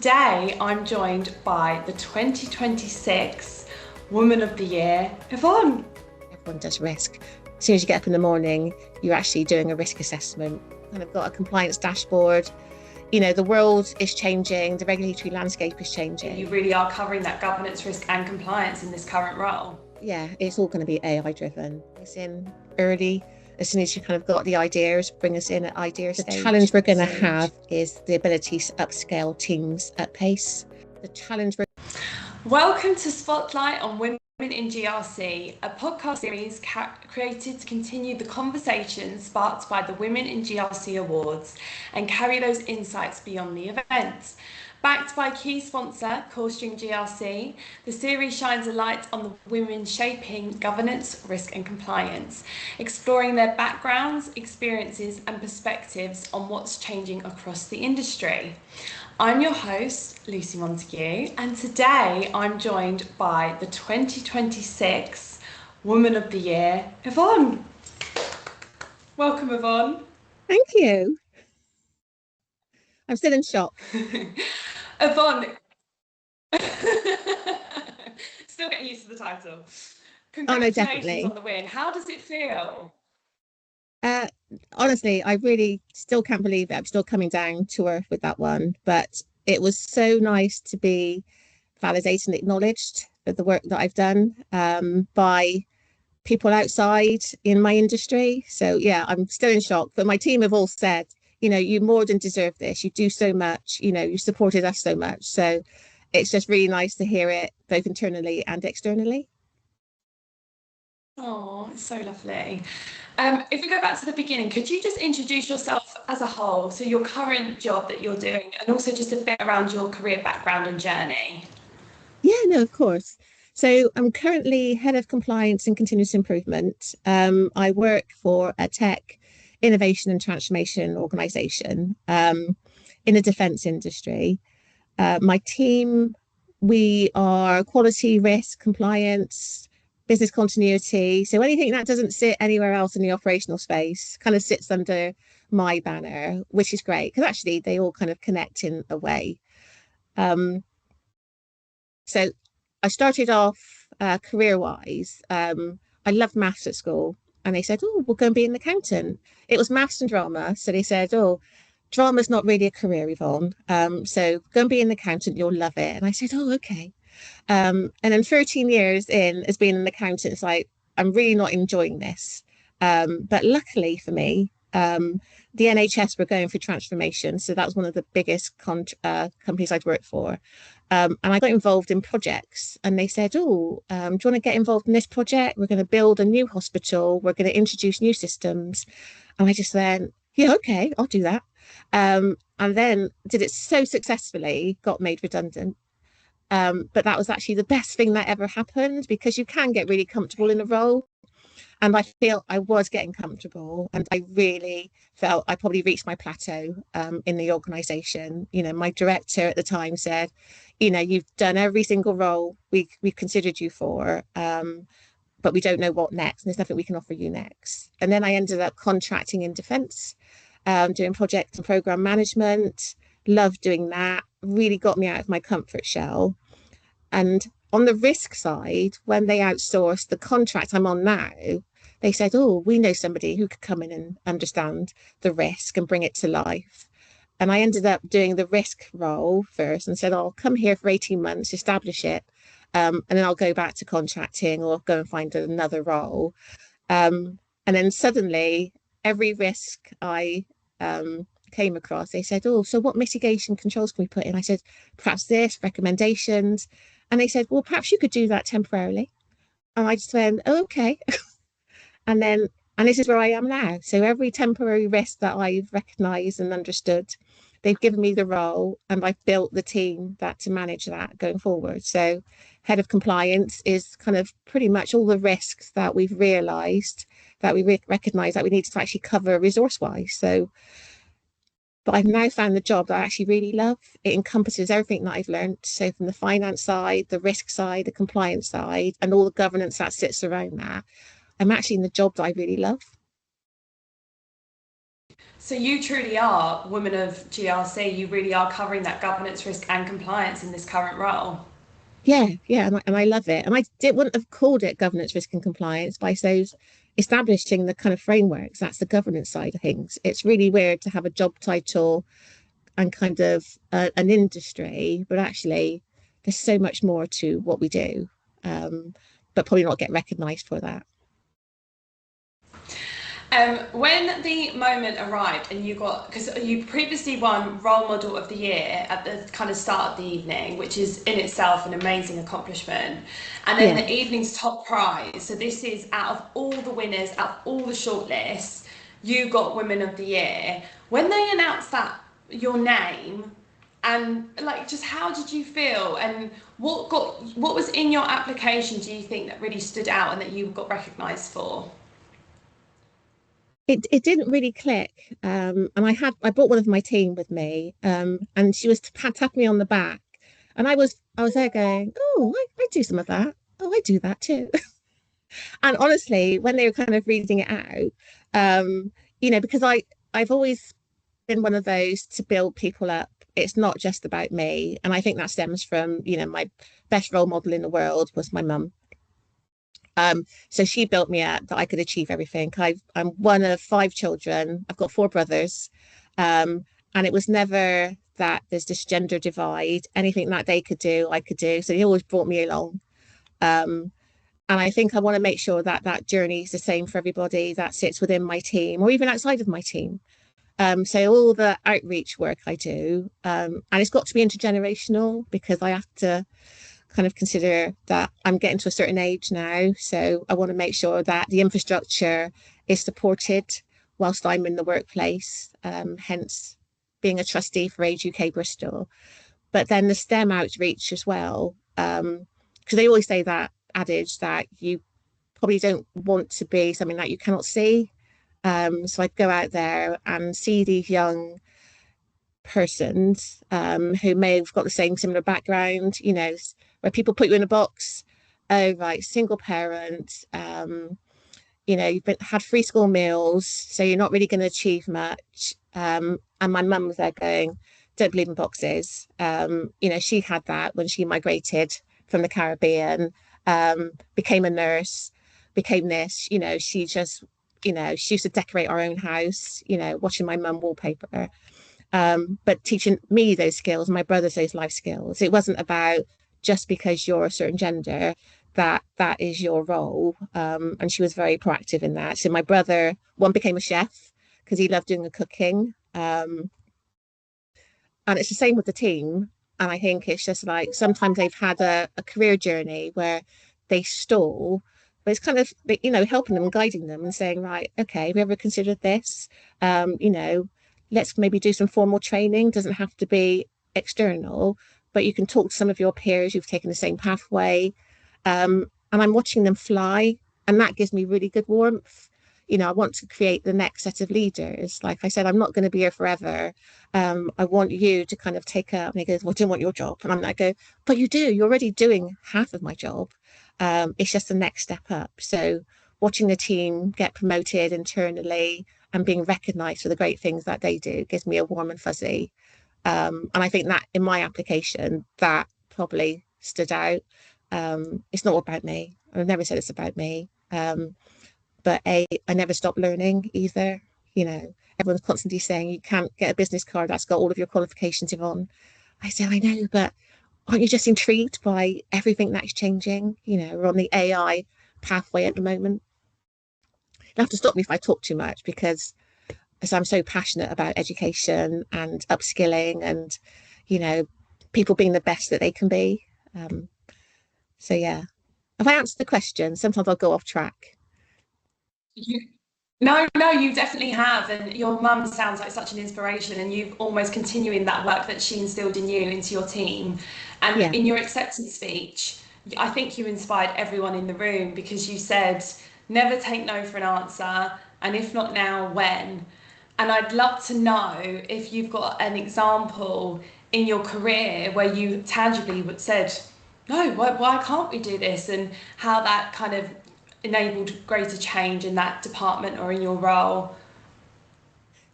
Today, I'm joined by the 2026 Woman of the Year, Yvonne. Everyone does risk. As soon as you get up in the morning, you're actually doing a risk assessment. Kind of got a compliance dashboard. You know, the world is changing, the regulatory landscape is changing. You really are covering that governance, risk, and compliance in this current role. Yeah, it's all going to be AI driven. It's in early. As soon as you kind of got the ideas, bring us in at idea stage. The challenge we're going to have is the ability to upscale teams at pace. Welcome to Spotlight on Women in GRC, a podcast series created to continue the conversation sparked by the Women in GRC Awards and carry those insights beyond the event. Backed by key sponsor, CoreString GRC, the series shines a light on the women shaping governance, risk and compliance, exploring their backgrounds, experiences and perspectives on what's changing across the industry. I'm your host, Lucy Montague, and today I'm joined by the 2026 Woman of the Year, Yvonne. Welcome, Yvonne. Thank you. I'm still in shock. Yvonne, still getting used to the title. Congratulations on the win. How does it feel? Honestly, I really still can't believe it. I'm still coming down to earth with that one, but it was so nice to be validated and acknowledged for the work that I've done by people outside in my industry. So yeah, I'm still in shock, but my team have all said, you know, you more than deserve this. You do so much, you know, you supported us so much. So it's just really nice to hear it both internally and externally. Oh, it's so lovely. If we go back to the beginning, could you just introduce yourself as a whole, so your current job that you're doing, and also just a bit around your career background and journey? Yeah, no, of course. So I'm currently head of compliance and continuous improvement. I work for a tech innovation and transformation organization in the defense industry. My team, we are quality, risk, compliance, business continuity. So anything that doesn't sit anywhere else in the operational space kind of sits under my banner, which is great because actually they all kind of connect in a way. So I started off career-wise. I loved maths at school, and they said, "Oh, we'll go and be an accountant." It was maths and drama, so they said, "Oh, drama's not really a career, Yvonne. So go and be an accountant, you'll love it." And I said, "Oh, okay." And then 13 years in as being an accountant, it's like I'm really not enjoying this. But luckily for me, the NHS were going through transformation, so that was one of the biggest companies I'd worked for. And I got involved in projects, and they said, "Oh, do you want to get involved in this project? We're going to build a new hospital. We're going to introduce new systems." And I just went, "Yeah, okay, I'll do that." And then did it so successfully, got made redundant. But that was actually the best thing that ever happened because you can get really comfortable in a role. And I feel I was getting comfortable, and I really felt I probably reached my plateau in the organization. You know, my director at the time said, "You know, you've done every single role we've considered you for, but we don't know what next. And there's nothing we can offer you next." And then I ended up contracting in defence, doing project and program management. Loved doing that. Really got me out of my comfort shell. And on the risk side, when they outsourced the contract I'm on now, they said, "Oh, we know somebody who could come in and understand the risk and bring it to life." And I ended up doing the risk role first and said, "I'll come here for 18 months, establish it, and then I'll go back to contracting or go and find another role." And then suddenly, every risk I came across, they said, "Oh, so what mitigation controls can we put in?" I said, "Perhaps this, recommendations." And they said, "Well, perhaps you could do that temporarily." And I just went, "Oh, okay." And then, and this is where I am now. So every temporary risk that I've recognised and understood, they've given me the role, and I've built the team that to manage that going forward. So head of compliance is kind of pretty much all the risks that we've realised that we recognise that we need to actually cover resource wise. So but I've now found the job that I actually really love. It encompasses everything that I've learned. So from the finance side, the risk side, the compliance side, and all the governance that sits around that. I'm actually in the job that I really love. So you truly are women of GRC. You really are covering that governance, risk, and compliance in this current role. Yeah, yeah, and I love it. And wouldn't have called it governance, risk, and compliance by those establishing the kind of frameworks. That's the governance side of things. It's really weird to have a job title and kind of an industry, but actually, there's so much more to what we do, but probably not get recognised for that. When the moment arrived and you got, because you previously won Role Model of the Year at the kind of start of the evening, which is in itself an amazing accomplishment, and then Yeah, the evening's top prize. So this is out of all the winners, out of all the shortlists, you got Women of the Year. When they announced that your name, and like, just how did you feel, and what was in your application? Do you think that really stood out and that you got recognised for? it didn't really click. And I brought one of my team with me, and she was tapping me on the back, and I was there going, oh, I do some of that. Oh, I do that too. And honestly, when they were kind of reading it out, because I've always been one of those to build people up. It's not just about me, and I think that stems from my best role model in the world was my mum. So she built me up that I could achieve everything. I'm one of five children. I've got four brothers. And it was never that there's this gender divide. Anything that they could do, I could do. So he always brought me along. Um, and I think I want to make sure that that journey is the same for everybody that sits within my team or even outside of my team. So all the outreach work I do, and it's got to be intergenerational because I have to kind of consider that I'm getting to a certain age now. So I want to make sure that the infrastructure is supported whilst I'm in the workplace, hence being a trustee for Age UK Bristol. But then the STEM outreach as well, because they always say that adage that you probably don't want to be something that you cannot see. So I'd go out there and see these young persons who may have got the same similar background, where people put you in a box. Oh, right, single parent, you've had free school meals, so you're not really going to achieve much. And my mum was there going, don't believe in boxes. She had that when she migrated from the Caribbean, became a nurse, became this, she used to decorate our own house, watching my mum wallpaper, but teaching me those skills, my brothers those life skills. It wasn't about just because you're a certain gender that is your role. And she was very proactive in that. So my brother, one became a chef because he loved doing the cooking. And it's the same with the team. And I think it's just like sometimes they've had a career journey where they stall, but it's kind of, helping them and guiding them and saying, right, okay, have you ever considered this? Let's maybe do some formal training. Doesn't have to be external, but you can talk to some of your peers who've taken the same pathway. And I'm watching them fly, and that gives me really good warmth. I want to create the next set of leaders. Like I said, I'm not going to be here forever. I want you to kind of take up. And he goes, well, I don't want your job. And I'm like, but you do. You're already doing half of my job. It's just the next step up. So watching the team get promoted internally and being recognised for the great things that they do gives me a warm and fuzzy. And I think that in my application, that probably stood out. It's not about me. I've never said it's about me. But I never stopped learning either. Everyone's constantly saying you can't get a business card that's got all of your qualifications, Yvonne. I say, I know, but aren't you just intrigued by everything that's changing? We're on the AI pathway at the moment. You'll have to stop me if I talk too much because as I'm so passionate about education and upskilling and, you know, people being the best that they can be. So yeah. If I answer the question, sometimes I'll go off track. You, no, no, you definitely have. And your mum sounds like such an inspiration, and you've almost continuing that work that she instilled in you into your team. And Yeah. in your acceptance speech, I think you inspired everyone in the room because you said, never take no for an answer, and if not now, when? And I'd love to know if you've got an example in your career where you tangibly said, no, why can't we do this? And how that kind of enabled greater change in that department or in your role.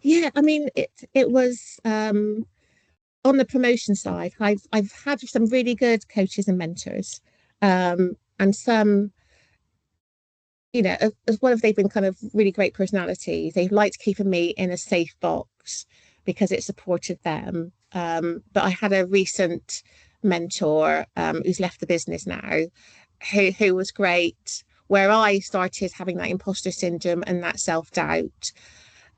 Yeah, I mean, it was on the promotion side. I've had some really good coaches and mentors, and some, as well as they've been kind of really great personalities, they've liked keeping me in a safe box because it supported them. But I had a recent mentor who's left the business now, who was great. Where I started having that imposter syndrome and that self doubt,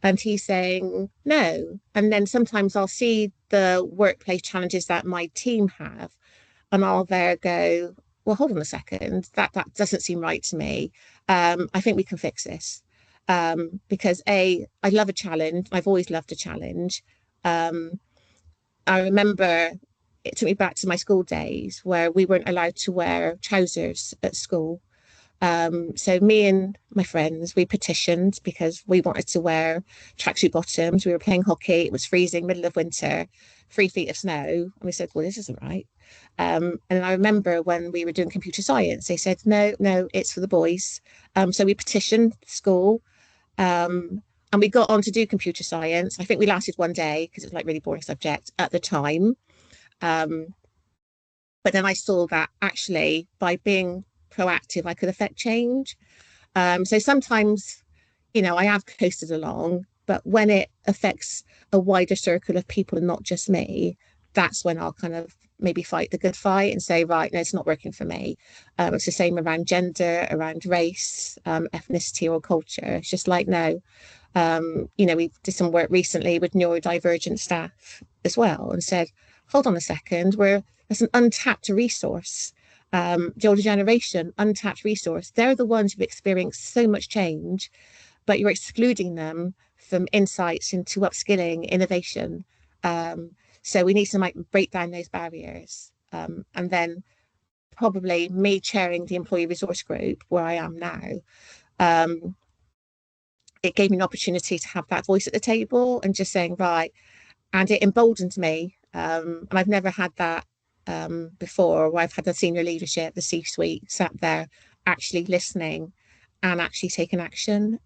and he's saying no. And then sometimes I'll see the workplace challenges that my team have, and I'll there go, well, hold on a second, that doesn't seem right to me. I think we can fix this. Because I love a challenge. I've always loved a challenge. Um, I remember it took me back to my school days where we weren't allowed to wear trousers at school. So me and my friends, we petitioned because we wanted to wear tracksuit bottoms. We were playing hockey. It was freezing, middle of winter, 3 feet of snow. And we said, well, this isn't right. And I remember when we were doing computer science, they said, no, no, it's for the boys. So we petitioned school, um, and we got on to do computer science. I think we lasted one day because it was like really boring subject at the time. Um, but then I saw that actually by being proactive, I could affect change. So sometimes, I have coasted along, but when it affects a wider circle of people and not just me, that's when I'll kind of maybe fight the good fight and say, right, no, it's not working for me. It's the same around gender, around race, ethnicity, or culture. It's just like, no. We did some work recently with neurodivergent staff as well and said, hold on a second, there's an untapped resource. The older generation, untapped resource. They're the ones who've experienced so much change, but you're excluding them from insights into upskilling, innovation. So we need to break down those barriers. And then probably me chairing the employee resource group where I am now, um, it gave me an opportunity to have that voice at the table and just saying, right, and it emboldened me. And I've never had that before, where I've had the senior leadership, the C-suite, sat there actually listening and actually taking action,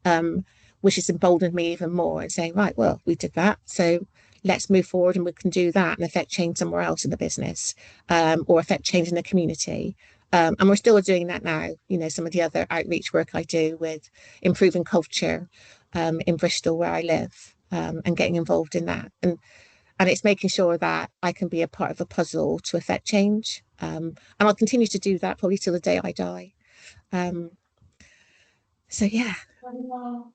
which has emboldened me even more and saying, right, well, we did that. So let's move forward and we can do that and affect change somewhere else in the business, or affect change in the community. And we're still doing that now. Some of the other outreach work I do with improving culture in Bristol, where I live, and getting involved in that. And it's making sure that I can be a part of a puzzle to affect change. And I'll continue to do that probably till the day I die. Um, so yeah. Wow.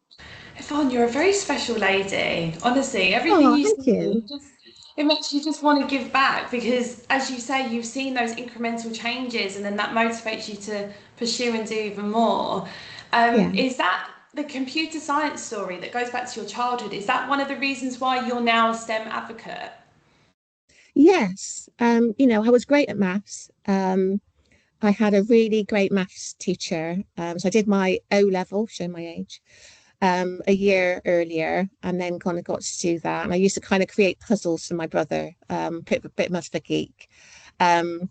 Yvonne, you're a very special lady. Honestly, everything Oh, you thank say you. just it makes you just want to give back because, as you say, you've seen those incremental changes, and then that motivates you to pursue and do even more. Yeah. Is that the computer science story that goes back to your childhood? Is that one of the reasons why you're now a STEM advocate? Yes. I was great at maths. I had a really great maths teacher. So I did my O level, show my age, a year earlier, and then kind of got to do that. And I used to kind of create puzzles for my brother, bit much of a geek. Um,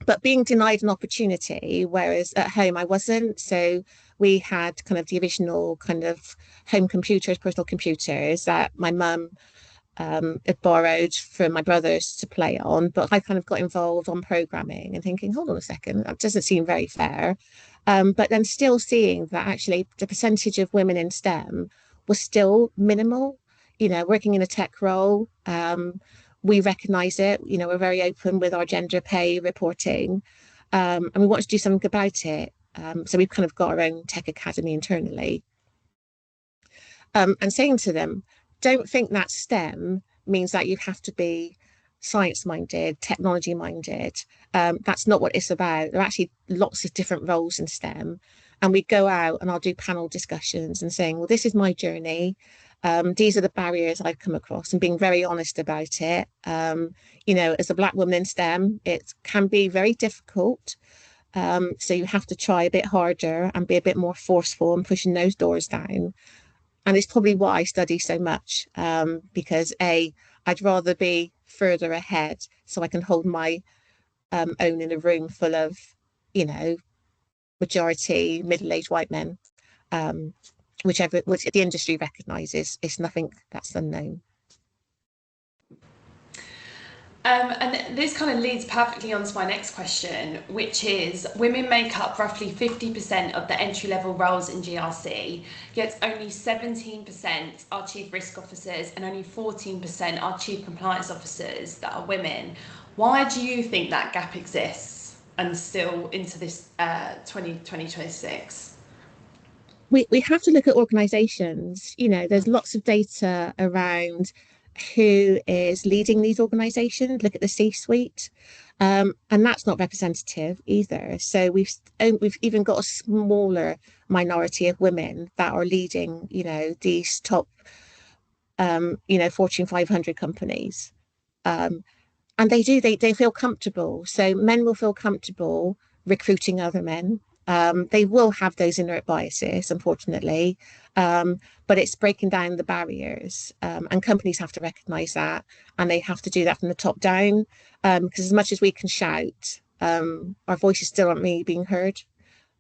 but being denied an opportunity, whereas at home I wasn't. So we had kind of the original kind of home computers, personal computers that my mum had borrowed from my brothers to play on. But I kind of got involved on programming and thinking, hold on a second, that doesn't seem very fair. But then still seeing that actually the percentage of women in STEM was still minimal. Working in a tech role, we recognise it. We're very open with our gender pay reporting, and we want to do something about it. So we've kind of got our own tech academy internally, and saying to them, don't think that STEM means that you have to be science minded, technology minded. That's not what it's about. There are actually lots of different roles in STEM. And we go out and I'll do panel discussions and saying, well, this is my journey. These are the barriers I've come across and being very honest about it. As a Black woman in STEM, it can be very difficult. So you have to try a bit harder and be a bit more forceful and pushing those doors down. And it's probably why I study so much, because I'd rather be further ahead so I can hold my own in a room full of, you know, majority middle-aged white men. Um, which the industry recognises. It's nothing that's unknown. And this kind of leads perfectly onto my next question, which is women make up roughly 50% of the entry-level roles in GRC, yet only 17% are chief risk officers and only 14% are chief compliance officers that are women. Why do you think that gap exists and still into this 2026? We have to look at organisations. There's lots of data around who is leading these organisations. Look at the C-suite, and that's not representative either. So we've even got a smaller minority of women that are leading, these top, Fortune 500 companies. And they feel comfortable. So men will feel comfortable recruiting other men. They will have those inherent biases, unfortunately, but it's breaking down the barriers, and companies have to recognise that, and they have to do that from the top down. Because as much as we can shout, our voices still aren't really being heard,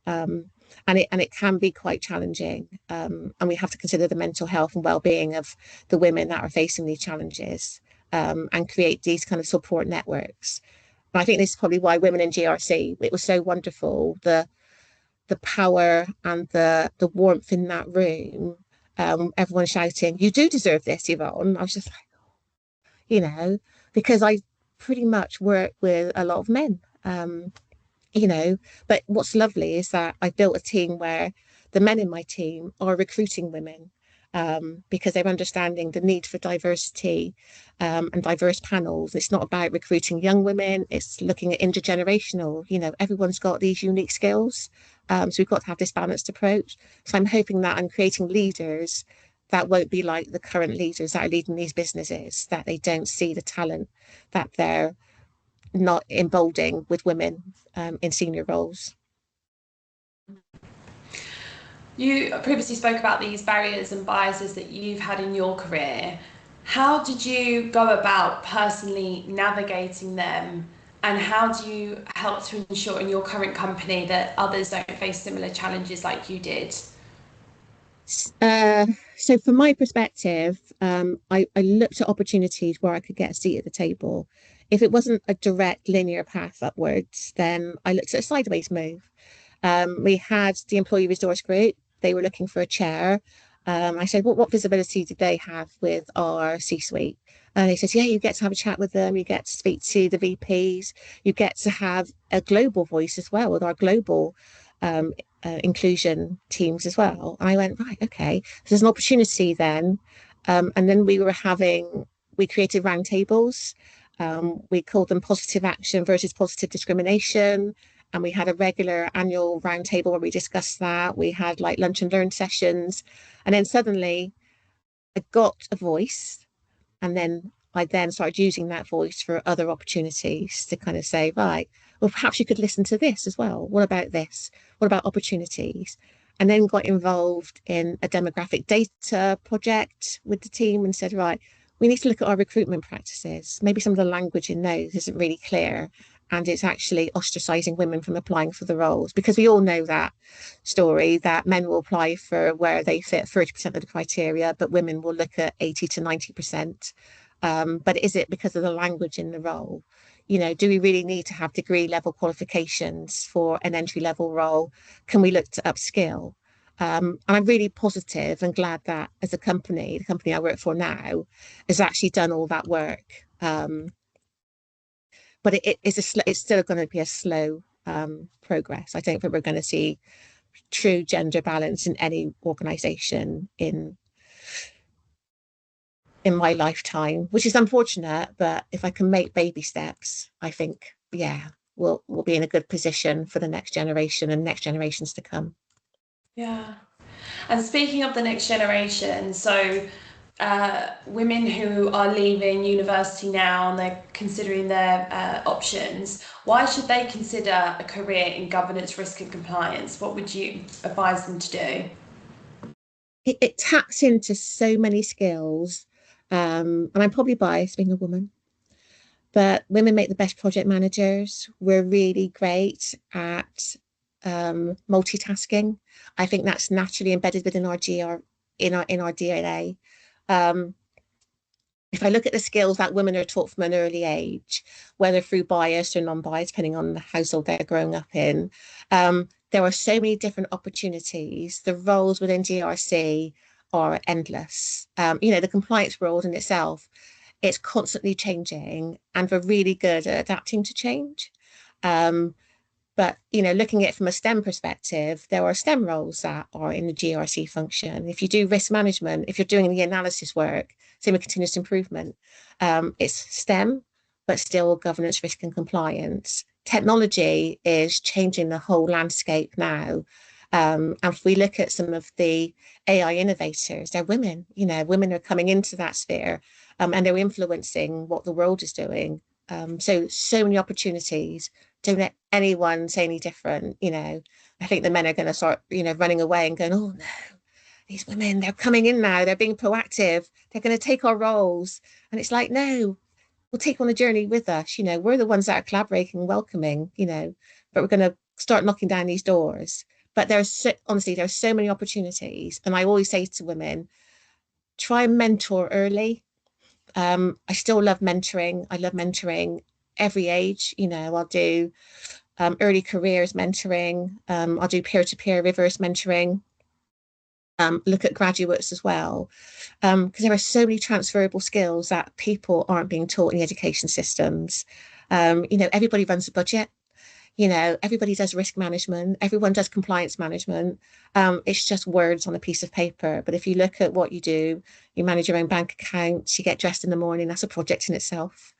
and it can be quite challenging. And we have to consider the mental health and well-being of the women that are facing these challenges, and create these kind of support networks. And I think this is probably why women in GRC, it was so wonderful, the power and the warmth in that room. Everyone shouting, "You do deserve this, Yvonne." I was just like, because I pretty much work with a lot of men. But what's lovely is that I built a team where the men in my team are recruiting women, because they're understanding the need for diversity, and diverse panels. It's not about recruiting young women, it's looking at intergenerational. Everyone's got these unique skills. So we've got to have this balanced approach. So I'm hoping that I'm creating leaders that won't be like the current leaders that are leading these businesses, that they don't see the talent that they're not emboldening with women, in senior roles. You previously spoke about these barriers and biases that you've had in your career. How did you go about personally navigating them, and how do you help to ensure in your current company that others don't face similar challenges like you did? Uh, so from my perspective, I looked at opportunities where I could get a seat at the table. If it wasn't a direct linear path upwards, then I looked at a sideways move. We had the employee resource group. They were looking for a chair. I said, what visibility did they have with our C-suite? And they said, yeah, you get to have a chat with them. You get to speak to the VPs. You get to have a global voice as well with our global, inclusion teams as well. And I went, right, okay. So there's an opportunity then. And then we created roundtables. We called them positive action versus positive discrimination. And we had a regular annual roundtable where we discussed that. We had like lunch and learn sessions. And then suddenly I got a voice. And then I then started using that voice for other opportunities to kind of say, right, well, perhaps you could listen to this as well. What about this? What about opportunities? And then got involved in a demographic data project with the team and said, right, we need to look at our recruitment practices. Maybe some of the language in those isn't really clear. And it's actually ostracizing women from applying for the roles, because we all know that story that men will apply for where they fit 30% of the criteria, but women will look at 80 to 90%. But is it because of the language in the role? Do we really need to have degree level qualifications for an entry level role? Can we look to upskill? And I'm really positive and glad that as a company, the company I work for now, has actually done all that work. But it's still going to be a slow, progress. I don't think we're going to see true gender balance in any organisation in my lifetime, which is unfortunate. But if I can make baby steps, I think, yeah, we'll be in a good position for the next generation and next generations to come. Yeah. And speaking of the next generation, so women who are leaving university now and they're considering their options, why should they consider a career in governance, risk and compliance? What would you advise them to do? It taps into so many skills, and I'm probably biased being a woman, but women make the best project managers. We're really great at multitasking. I think that's naturally embedded within our in our DNA. Um, if I look at the skills that women are taught from an early age, whether through bias or non-bias, depending on the household they're growing up in, there are so many different opportunities. The roles within GRC are endless. The compliance world in itself, it's constantly changing, and we're really good at adapting to change. Um, but looking at it from a STEM perspective, there are STEM roles that are in the GRC function. If you do risk management, if you're doing the analysis work, same with continuous improvement, it's STEM, but still governance, risk, and compliance. Technology is changing the whole landscape now. And if we look at some of the AI innovators, they're women. Women are coming into that sphere, and they're influencing what the world is doing. So many opportunities. Don't let anyone say any different. I think the men are going to start, running away and going, oh no, these women, they're coming in now. They're being proactive. They're going to take our roles. And it's like, no, we'll take on a journey with us. We're the ones that are collaborating and welcoming, but we're going to start knocking down these doors. But honestly, there's so many opportunities. And I always say to women, try and mentor early. I still love mentoring. I love mentoring every age. I'll do early careers mentoring. I'll do peer-to-peer reverse mentoring. Look at graduates as well, because there are so many transferable skills that people aren't being taught in the education systems. Everybody runs a budget. Everybody does risk management. Everyone does compliance management. It's just words on a piece of paper. But if you look at what you do, you manage your own bank accounts, you get dressed in the morning, that's a project in itself.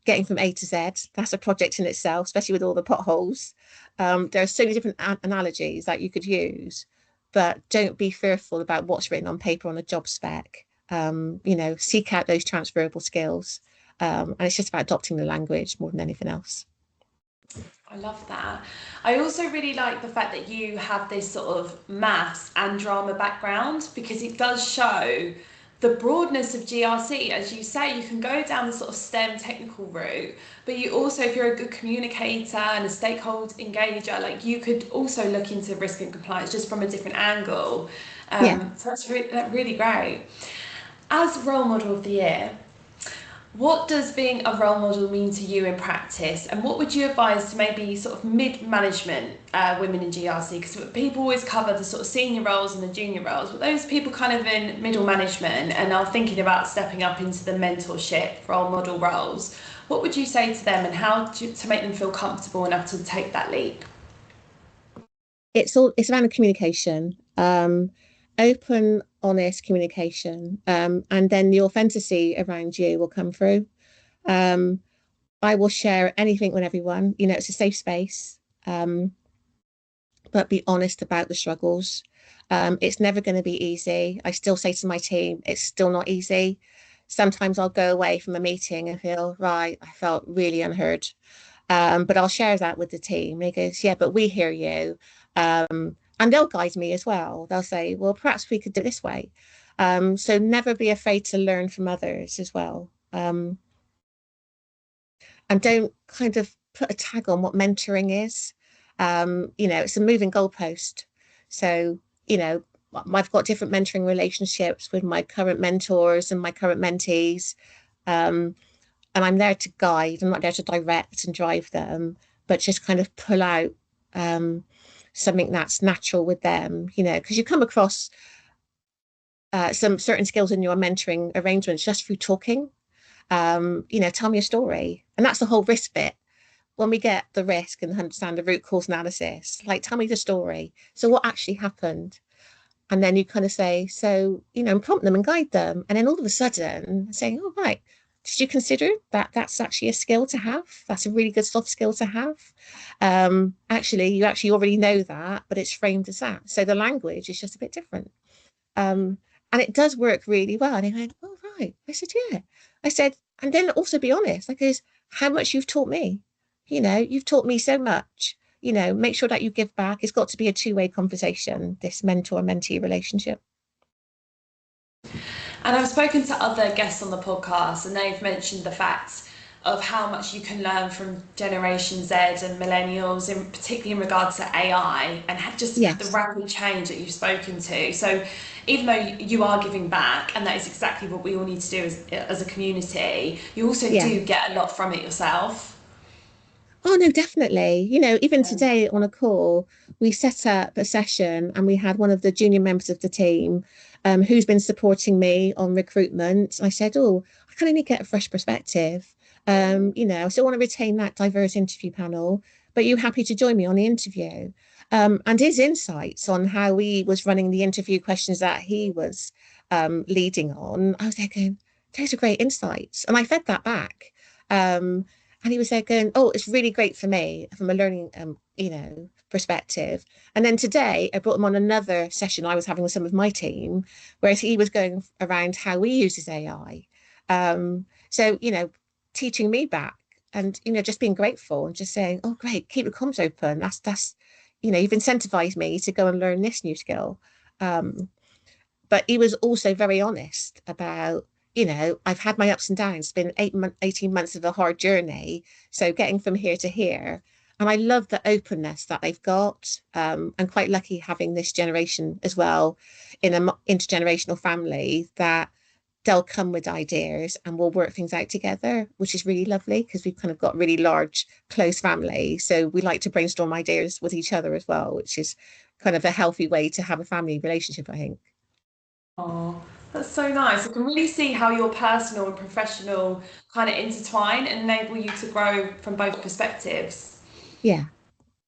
Getting from A to Z, that's a project in itself, especially with all the potholes. There are so many different analogies that you could use, but don't be fearful about what's written on paper on a job spec. Seek out those transferable skills. And it's just about adopting the language more than anything else. I love that. I also really like the fact that you have this sort of maths and drama background, because it does show the broadness of GRC. As you say, you can go down the sort of STEM technical route, but you also, if you're a good communicator and a stakeholder engager, like you could also look into risk and compliance just from a different angle. So that's really great. As role model of the year, what does being a role model mean to you in practice, and what would you advise to maybe sort of mid-management women in GRC? Because people always cover the sort of senior roles and the junior roles, but those people kind of in middle management and are thinking about stepping up into the mentorship role model roles, what would you say to them, and how to make them feel comfortable enough to take that leap? It's around communication, open, honest communication, and then the authenticity around you will come through. I will share anything with everyone. It's a safe space, but be honest about the struggles. It's never going to be easy. I still say to my team, it's still not easy. Sometimes I'll go away from a meeting and feel, right, I felt really unheard. But I'll share that with the team. And he goes, yeah, but we hear you. And they'll guide me as well. They'll say, well, perhaps we could do it this way. So never be afraid to learn from others as well. And don't kind of put a tag on what mentoring is. It's a moving goalpost. So, I've got different mentoring relationships with my current mentors and my current mentees. And I'm there to guide. I'm not there to direct and drive them, but just kind of pull out something that's natural with them, because you come across some certain skills in your mentoring arrangements just through talking. Tell me a story. And that's the whole risk bit. When we get the risk and understand the root cause analysis, like, tell me the story. So what actually happened? And then you kind of say, so, and prompt them and guide them. And then all of a sudden saying, oh, right, did you consider that that's actually a skill to have? That's a really good soft skill to have. Actually, you actually already know that, but it's framed as that. So the language is just a bit different. And it does work really well. And they went, oh, right. I said, yeah. I said, and then also be honest, like, is how much you've taught me. You've taught me so much. Make sure that you give back. It's got to be a two-way conversation, this mentor-mentee relationship. And I've spoken to other guests on the podcast, and they've mentioned the fact of how much you can learn from Generation Z and millennials, in particularly in regards to AI and just the Yes. rapid change that you've spoken to. So even though you are giving back, and that is exactly what we all need to do as a community, you also Yeah. do get a lot from it yourself. Oh, no, definitely. Even today on a call, we set up a session and we had one of the junior members of the team who's been supporting me on recruitment. I said, oh, I kind of need to get a fresh perspective. I still want to retain that diverse interview panel, but you happy to join me on the interview? And his insights on how he was running the interview questions that he was leading on, I was there going, those are great insights. And I fed that back. Um, and he was there going, oh, it's really great for me from a learning, perspective. And then today I brought him on another session I was having with some of my team, whereas he was going around how he uses AI. So, teaching me back and, just being grateful and just saying, oh, great, keep the comms open. You've incentivized me to go and learn this new skill. Um, but he was also very honest about, I've had my ups and downs. It's been 18 months of a hard journey. So getting from here to here. And I love the openness that they've got. I'm quite lucky having this generation as well in an intergenerational family that they'll come with ideas and we'll work things out together, which is really lovely because we've kind of got really large, close family. So we like to brainstorm ideas with each other as well, which is kind of a healthy way to have a family relationship, I think. Oh, that's so nice. I can really see how your personal and professional kind of intertwine and enable you to grow from both perspectives. Yeah.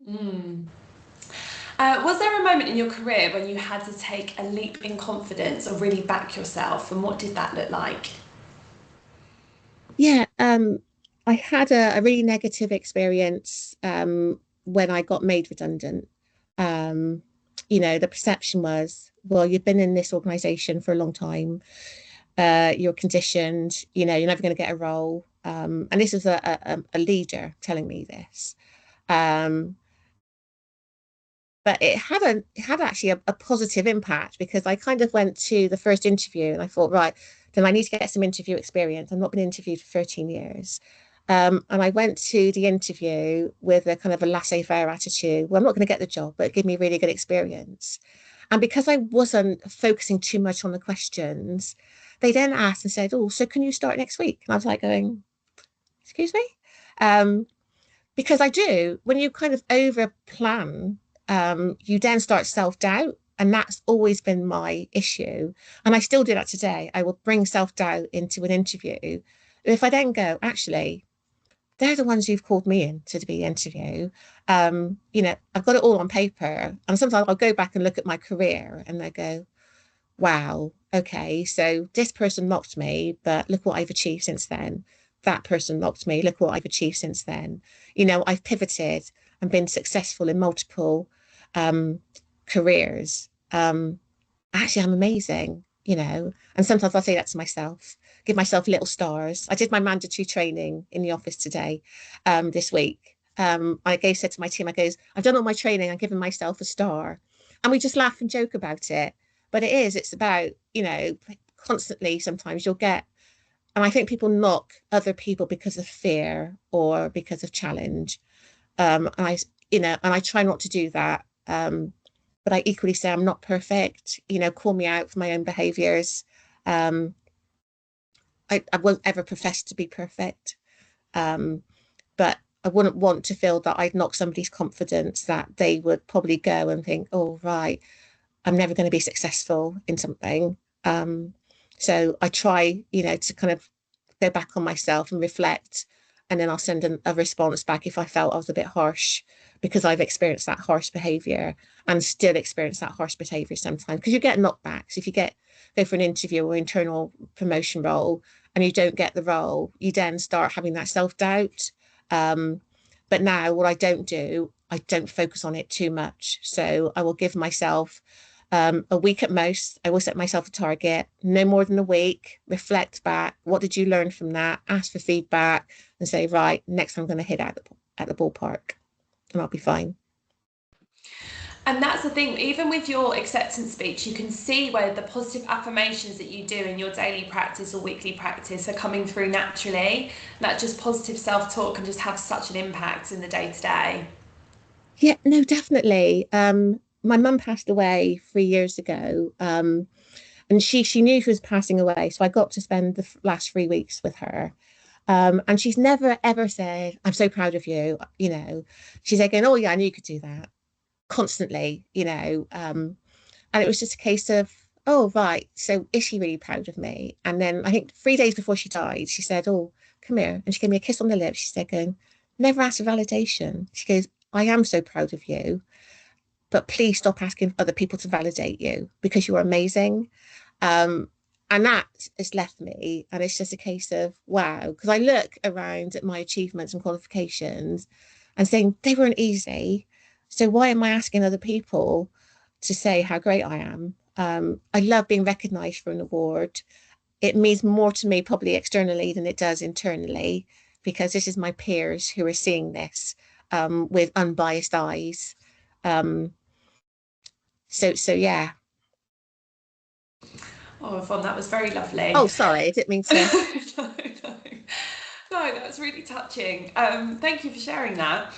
Mm. Was there a moment in your career when you had to take a leap in confidence or really back yourself, and what did that look like? Yeah, I had a really negative experience when I got made redundant. Um, the perception was, well, you've been in this organization for a long time. You're conditioned, you're never going to get a role. And this was a leader telling me this. Um, but it had actually a positive impact because I kind of went to the first interview and I thought, right, then I need to get some interview experience. I've not been interviewed for 13 years. And I went to the interview with a kind of a laissez-faire attitude. Well, I'm not going to get the job, but give me really good experience. And because I wasn't focusing too much on the questions, they then asked and said, oh, so can you start next week? And I was like going, excuse me? Um, because I do, when you kind of over plan, you then start self doubt. And that's always been my issue. And I still do that today. I will bring self doubt into an interview. If I then go, actually, they're the ones you've called me in to be interview. I've got it all on paper. And sometimes I'll go back and look at my career and they go, wow, okay, so this person knocked me, but look what I've achieved since then. That person knocked me, look what I've achieved since then. I've pivoted and been successful in multiple um, careers. Actually, I'm amazing. And sometimes I say that to myself, give myself little stars. I did my mandatory training in the office today, this week. Said to my team, I goes, I've done all my training, I'm giving myself a star. And we just laugh and joke about it. But it's about, constantly sometimes you'll get, and I think people knock other people because of fear or because of challenge. And I try not to do that. But I equally say I'm not perfect, call me out for my own behaviors. Um, I won't ever profess to be perfect. Um, but I wouldn't want to feel that I'd knock somebody's confidence that they would probably go and think, oh, right, I'm never going to be successful in something. So I try, to kind of go back on myself and reflect. And then I'll send a response back if I felt I was a bit harsh because I've experienced that harsh behavior and still experience that harsh behavior sometimes because you get knockbacks. If you go for an interview or internal promotion role and you don't get the role, you then start having that self-doubt. Um, but now what I don't do, I don't focus on it too much. So I will give myself a week at most. I will set myself a target, no more than a week, reflect back. What did you learn from that? Ask for feedback and say, right, next time I'm going to hit at the ballpark and I'll be fine. And that's the thing, even with your acceptance speech, you can see where the positive affirmations that you do in your daily practice or weekly practice are coming through naturally. That just positive self-talk can just have such an impact in the day to day. Yeah, no, definitely. My mum passed away 3 years ago, and she knew she was passing away, so I got to spend the last 3 weeks with her. And she's never ever said, "I'm so proud of you." She's like going, "Oh yeah, I knew you could do that," constantly. And it was just a case of, "Oh right, so is she really proud of me?" And then I think 3 days before she died, she said, "Oh, come here," and she gave me a kiss on the lips. She said, "Going, never ask for validation." She goes, "I am so proud of you, but please stop asking other people to validate you because you're amazing." Um, and that has left me. And it's just a case of, wow, because I look around at my achievements and qualifications and saying they weren't easy. So why am I asking other people to say how great I am? I love being recognised for an award. It means more to me probably externally than it does internally, because this is my peers who are seeing this with unbiased eyes. Um, so yeah. Oh, Yvonne, that was very lovely. Oh, sorry, I didn't mean to. No, no. No, that's really touching. Thank you for sharing that.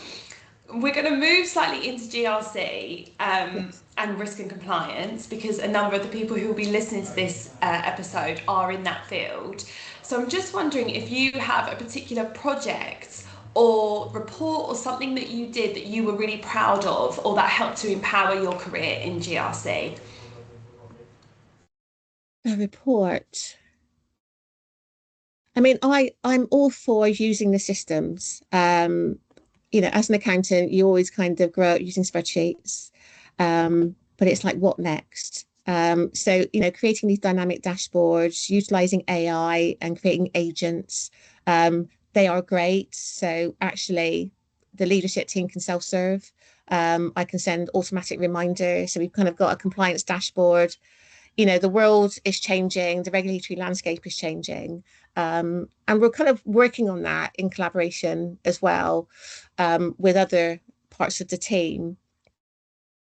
We're going to move slightly into GRC Yes. and risk and compliance because a number of the people who will be listening to this episode are in that field. So I'm just wondering if you have a particular project or report or something that you did that you were really proud of or that helped to empower your career in GRC. A report. I mean, I'm all for using the systems. As an accountant, you always kind of grow up using spreadsheets. But it's like, what next? So, creating these dynamic dashboards, utilizing AI and creating agents, they are great. So actually, the leadership team can self-serve. I can send automatic reminders. So we've kind of got a compliance dashboard. The world is changing, the regulatory landscape is changing. And we're kind of working on that in collaboration as well, with other parts of the team,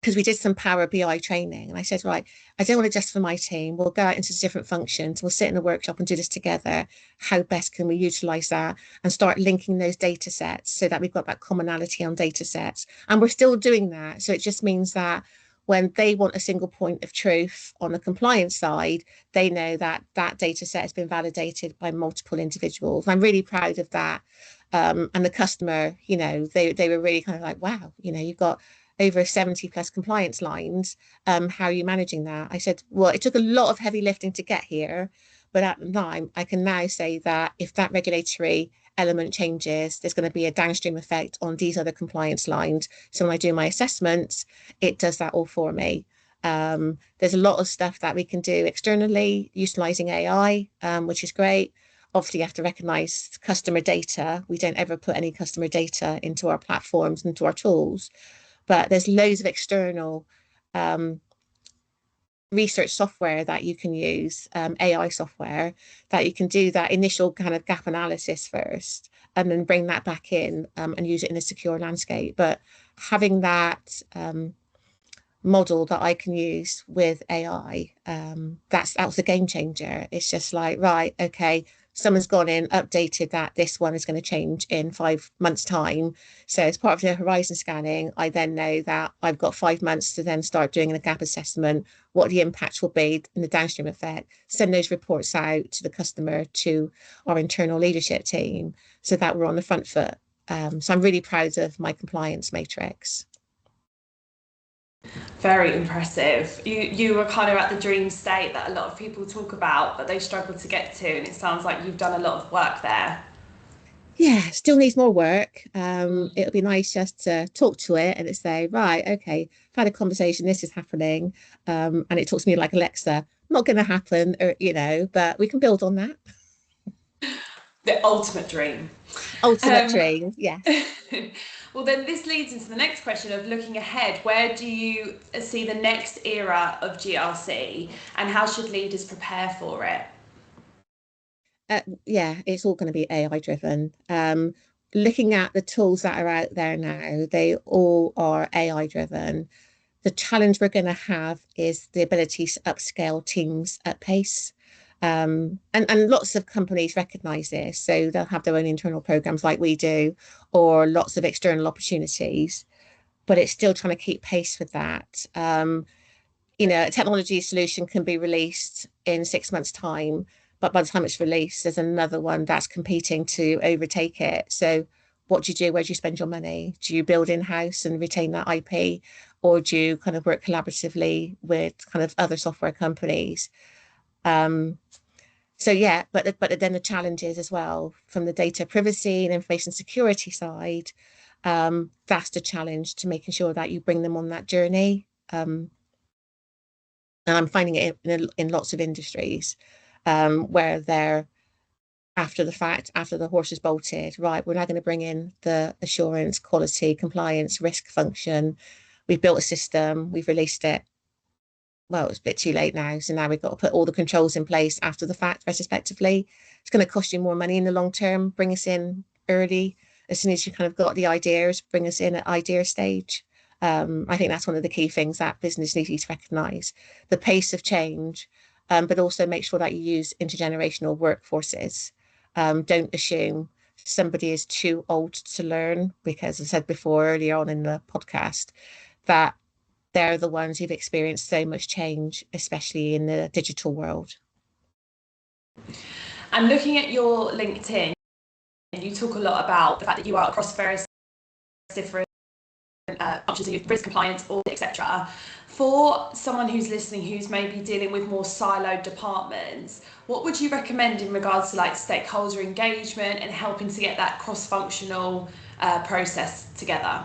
because we did some Power BI training. And I said, right, I don't want to just for my team. We'll go out into different functions. We'll sit in a workshop and do this together. How best can we utilize that and start linking those data sets so that we've got that commonality on data sets? And we're still doing that. So it just means that when they want a single point of truth on the compliance side, they know that that data set has been validated by multiple individuals. I'm really proud of that. And the customer, they were really kind of like, wow, you've got over 70 plus compliance lines. How are you managing that? I said, well, it took a lot of heavy lifting to get here, but at the time, I can now say that if that regulatory element changes, there's going to be a downstream effect on these other compliance lines. So when I do my assessments, it does that all for me. There's a lot of stuff that we can do externally utilizing AI, which is great. Obviously, you have to recognize customer data. We don't ever put any customer data into our platforms, into our tools, but there's loads of external um, research software that you can use, AI software, that you can do that initial kind of gap analysis first and then bring that back in, and use it in a secure landscape. But having that model that I can use with AI, that was a game changer. It's just like, right, okay, someone's gone in, updated that this one is going to change in 5 months' time. So as part of the horizon scanning, I then know that I've got 5 months to then start doing a gap assessment, what the impact will be in the downstream effect, send those reports out to the customer, to our internal leadership team, so that we're on the front foot. So I'm really proud of my compliance matrix. Very impressive. You were kind of at the dream state that a lot of people talk about, but they struggle to get to, and it sounds like you've done a lot of work there. Yeah, still needs more work. It'll be nice just to talk to it and it say, right, okay, I've had a conversation, this is happening. And it talks to me like Alexa, not going to happen, but we can build on that. The ultimate dream. Ultimate Um, dream, yes. well, then this leads into the next question of looking ahead. Where do you see the next era of GRC, and how should leaders prepare for it? Yeah, it's all going to be AI driven. Looking at the tools that are out there now, they all are AI driven. The challenge we're going to have is the ability to upscale teams at pace. And lots of companies recognize this, so they'll have their own internal programs like we do, or lots of external opportunities, but it's still trying to keep pace with that. A technology solution can be released in 6 months' time, but by the time it's released, there's another one that's competing to overtake it. So what do you do? Where do you spend your money? Do you build in-house and retain that IP, or do you kind of work collaboratively with kind of other software companies? So yeah, but then the challenges as well from the data privacy and information security side, that's the challenge to making sure that you bring them on that journey. And I'm finding it in lots of industries where they're after the fact, after the horse is bolted, right, we're now going to bring in the assurance, quality, compliance, risk function. We've built a system, we've released it. Well, it's a bit too late now. So now we've got to put all the controls in place after the fact, retrospectively. It's going to cost you more money in the long term. Bring us in early. As soon as you kind of got the ideas, bring us in at idea stage. I think that's one of the key things that business needs to recognise, the pace of change, but also make sure that you use intergenerational workforces. Don't assume somebody is too old to learn, because as I said before earlier on in the podcast, that they're the ones who've experienced so much change, especially in the digital world. And looking at your LinkedIn, you talk a lot about the fact that you are across various different functions of risk compliance, audit, etc. For someone who's listening who's maybe dealing with more siloed departments, what would you recommend in regards to like stakeholder engagement and helping to get that cross-functional process together?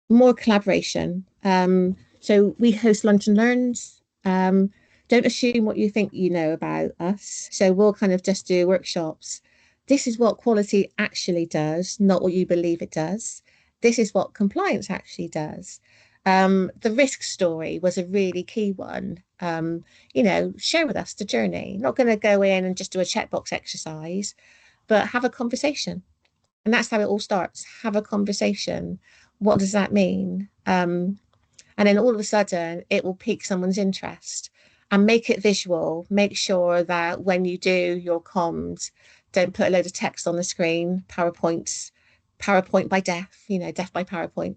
More collaboration. So we host lunch and learns. Don't assume what you think you know about us. So we'll kind of just do workshops. This is what quality actually does, not what you believe it does. This is what compliance actually does. The risk story was a really key one. Share with us the journey. Not going to go in and just do a checkbox exercise, but have a conversation. And that's how it all starts. Have a conversation. What does that mean? And then all of a sudden, it will pique someone's interest, and make it visual. Make sure that when you do your comms, don't put a load of text on the screen, PowerPoint by death, death by PowerPoint.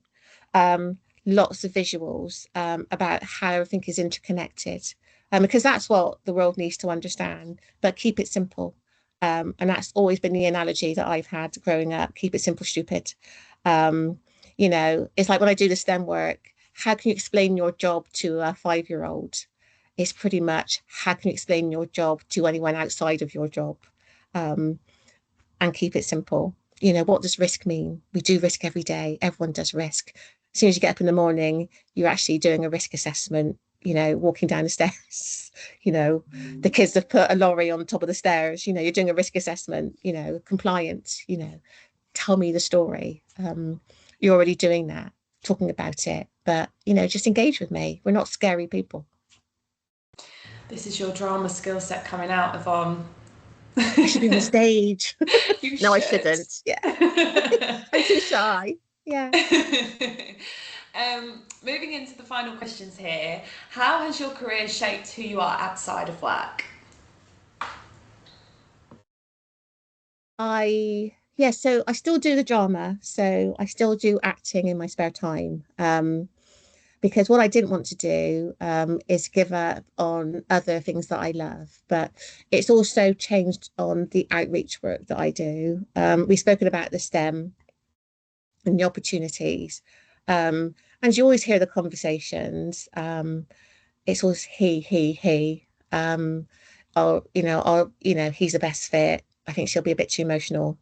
Lots of visuals about how everything is interconnected, because that's what the world needs to understand, but keep it simple. And that's always been the analogy that I've had growing up. Keep it simple, stupid. It's like when I do the STEM work, how can you explain your job to a 5-year-old? It's pretty much, how can you explain your job to anyone outside of your job? And keep it simple. What does risk mean? We do risk every day. Everyone does risk. As soon as you get up in the morning, you're actually doing a risk assessment, walking down the stairs. The kids have put a lorry on top of the stairs. You're doing a risk assessment, compliance, tell me the story. You're already doing that, talking about it, but just engage with me. We're not scary people. This is your drama skill set coming out, Yvonne. I should be on the stage. No, I should. shouldn't. Yeah. I'm too shy. Yeah. Moving into the final questions here, how has your career shaped who you are outside of work? So I still do the drama. So I still do acting in my spare time. Because what I didn't want to do is give up on other things that I love. But it's also changed on the outreach work that I do. We've spoken about the STEM and the opportunities. And you always hear the conversations. It's always he. He's the best fit. I think she'll be a bit too emotional.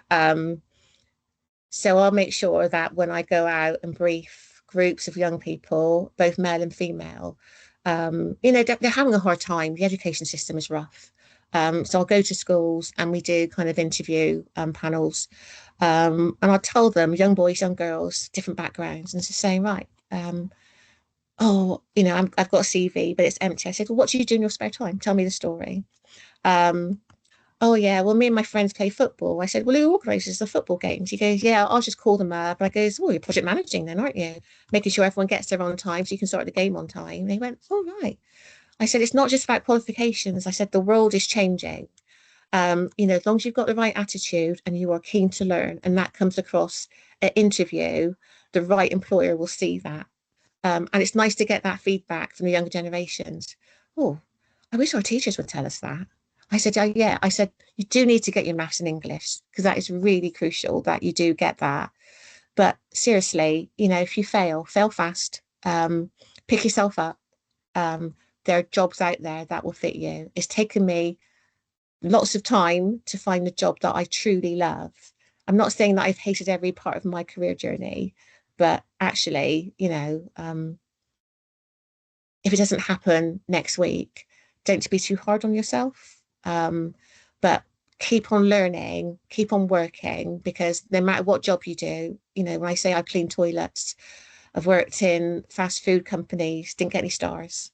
So I'll make sure that when I go out and brief groups of young people, both male and female, they're having a hard time. The education system is rough. So I'll go to schools and we do kind of interview panels. And I'll tell them, young boys, young girls, different backgrounds, and just saying, right, I've got a CV, but it's empty. I said, well, what do you do in your spare time? Tell me the story. oh yeah, well, me and my friends play football. I said, well, who organises the football games? He goes, yeah, I'll just call them up. I goes, oh, you're project managing then, aren't you? Making sure everyone gets there on time so you can start the game on time. And he went, oh, right. I said, it's not just about qualifications. I said, the world is changing. As long as you've got the right attitude and you are keen to learn, and that comes across an interview, the right employer will see that. And it's nice to get that feedback from the younger generations. Oh, I wish our teachers would tell us that. I said, oh, yeah, I said, you do need to get your maths and English because that is really crucial that you do get that. But seriously, if you fail fast, pick yourself up. There are jobs out there that will fit you. It's taken me lots of time to find the job that I truly love. I'm not saying that I've hated every part of my career journey, but actually, if it doesn't happen next week, don't be too hard on yourself. But keep on learning, keep on working, because no matter what job you do, when I say I clean toilets, I've worked in fast food companies, didn't get any stars,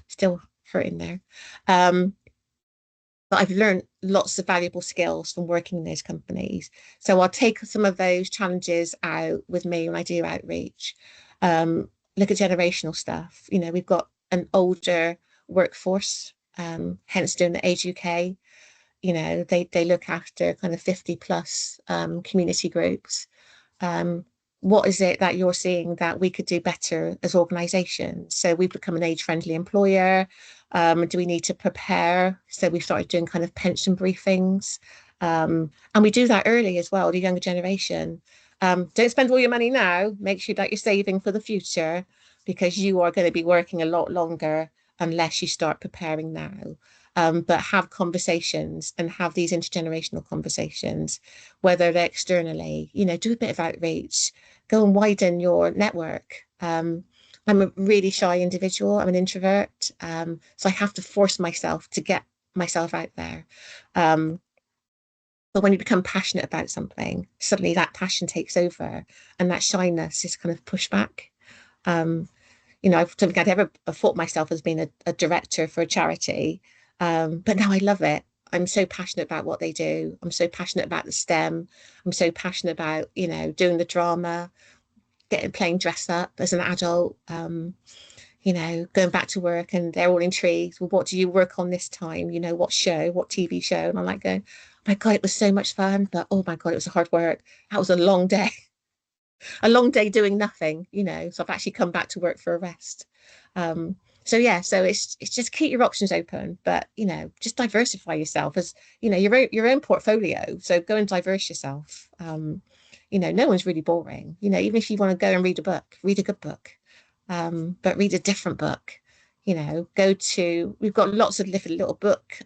still hurting there. But I've learned lots of valuable skills from working in those companies. So I'll take some of those challenges out with me when I do outreach. Look at generational stuff. We've got an older workforce, hence doing the Age UK. They look after kind of 50 plus community groups. What is it that you're seeing that we could do better as organisations? So we've become an age-friendly employer. Do we need to prepare? So we started doing kind of pension briefings. And we do that early as well, the younger generation. Don't spend all your money now. Make sure that you're saving for the future because you are going to be working a lot longer unless you start preparing now. But have conversations and have these intergenerational conversations, whether they're externally, do a bit of outreach, go and widen your network. I'm a really shy individual. I'm an introvert. So I have to force myself to get myself out there. But when you become passionate about something, suddenly that passion takes over and that shyness is kind of pushed back. I don't think I'd ever thought myself as being a director for a charity. But now I love it. I'm so passionate about what they do. I'm so passionate about the STEM. I'm so passionate about, doing the drama, playing dress up as an adult, going back to work and they're all intrigued. Well, what do you work on this time? What show, what TV show? And I'm like going, oh my God, it was so much fun. But oh my God, it was hard work. That was a long day. A long day doing nothing, so I've actually come back to work for a rest. So yeah, so it's just keep your options open, but just diversify yourself as your own portfolio. So go and diverse yourself. No one's really boring. Even if you want to go and read a book, read a good book, but read a different book. We've got lots of different little book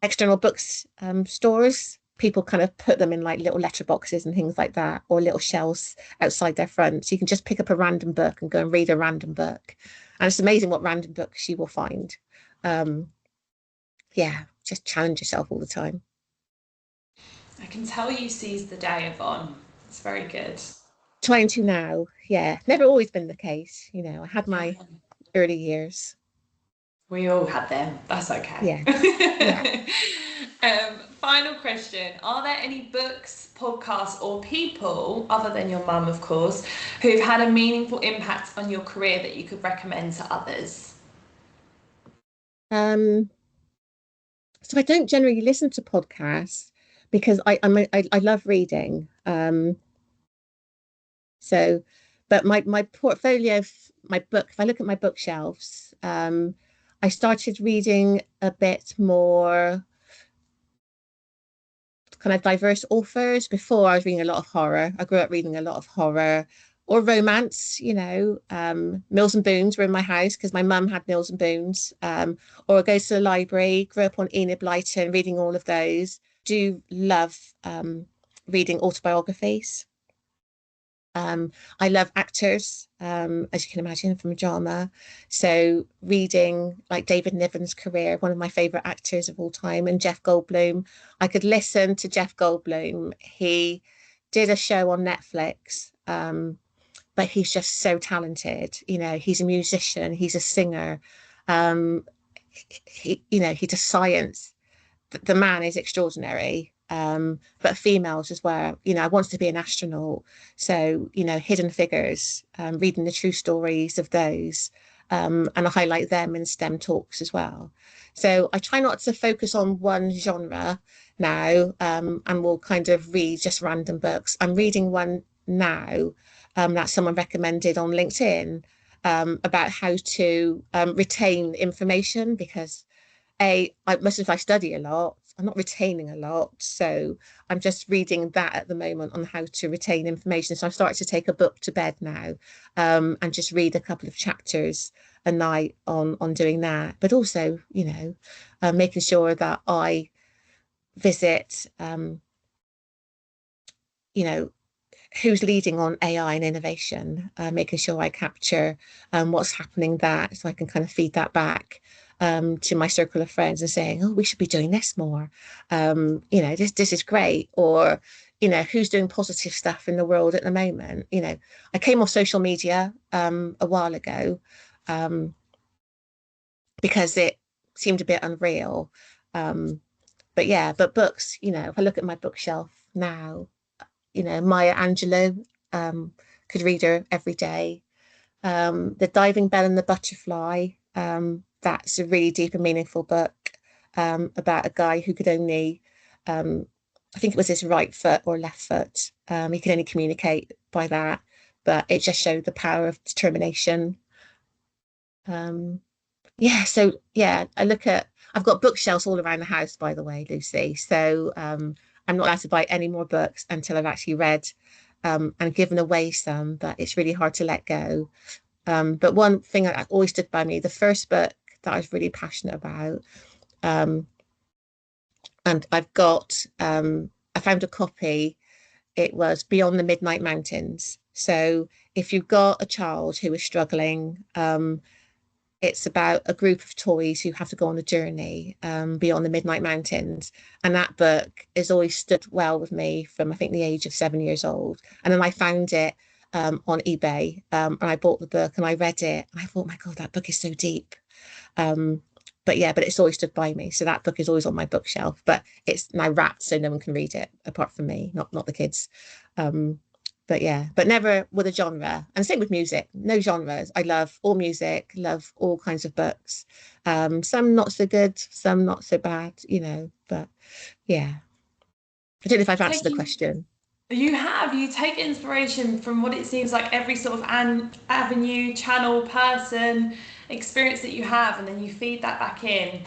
external books stores. People kind of put them in like little letter boxes and things like that, or little shelves outside their front. So you can just pick up a random book and go and read a random book. And it's amazing what random books you will find. Just challenge yourself all the time. I can tell you seized the day, Yvonne. It's very good. Trying to now, yeah. Never always been the case. I had my early years. We all had them. That's okay. Yeah. Final question. Are there any books, podcasts, or people, other than your mum, of course, who've had a meaningful impact on your career that you could recommend to others? So I don't generally listen to podcasts because I love reading. But my portfolio, my book, if I look at my bookshelves, I started reading a bit more kind of diverse authors. Before I was reading a lot of horror. I grew up reading a lot of horror or romance, Mills and Boons were in my house because my mum had Mills and Boons. Or I go to the library, grew up on Enid Blyton, reading all of those. Do love reading autobiographies. I love actors, as you can imagine, from drama. So reading like David Niven's career, one of my favourite actors of all time, and Jeff Goldblum. I could listen to Jeff Goldblum. He did a show on Netflix, but he's just so talented. He's a musician, he's a singer. He does science. the man is extraordinary, but females as well. I wanted to be an astronaut, so Hidden Figures, reading the true stories of those, and I highlight them in STEM talks as well. So I try not to focus on one genre now, and will kind of read just random books. I'm reading one now, that someone recommended on LinkedIn, about how to retain information, because most of I study a lot, I'm not retaining a lot. So I'm just reading that at the moment on how to retain information. So I've started to take a book to bed now, and just read a couple of chapters a night on doing that. But also, making sure that I visit, you know, who's leading on AI and innovation, making sure I capture what's happening there, so I can kind of feed that back to my circle of friends and saying, oh, we should be doing this more. This is great. Or, who's doing positive stuff in the world at the moment. I came off social media a while ago, because it seemed a bit unreal. But books, if I look at my bookshelf now, Maya Angelou, could read her every day. The Diving Bell and the Butterfly, that's a really deep and meaningful book, about a guy who could only, I think it was his right foot or left foot. He could only communicate by that, but it just showed the power of determination. I've got bookshelves all around the house, by the way, Lucy. So I'm not allowed to buy any more books until I've actually read, and given away some, but it's really hard to let go. But one thing that always stood by me, the first book that I was really passionate about, and I found a copy. It was Beyond the Midnight Mountains. So if you've got a child who is struggling, it's about a group of toys who have to go on a journey, beyond the Midnight Mountains. And that book has always stood well with me from, I think, the age of 7 years old. And then I found it on eBay, and I bought the book and I read it. And I thought, my God, that book is so deep. But it's always stood by me. So that book is always on my bookshelf, but it's now wrapped so no one can read it apart from me, not the kids. But never with a genre. And same with music, no genres. I love all music, love all kinds of books. Some not so good, some not so bad, but yeah. I don't know if I've answered the question. You take inspiration from what it seems like every sort of avenue, channel, person, experience that you have, and then you feed that back in,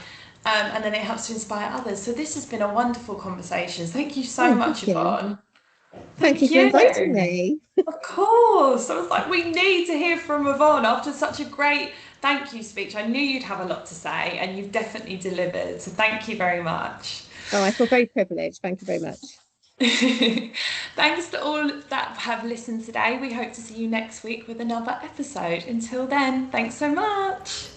and then it helps to inspire others. So this has been a wonderful conversation. Thank you so Oh, much, thank you. Yvonne. Thank you Thank for you. inviting me. Of course. I was like, we need to hear from Yvonne after such a great thank you speech. I knew you'd have a lot to say, and you've definitely delivered. So thank you very much. Oh, I feel very privileged. Thank you very much. Thanks to all that have listened today. We hope to see you next week with another episode. Until then, thanks so much.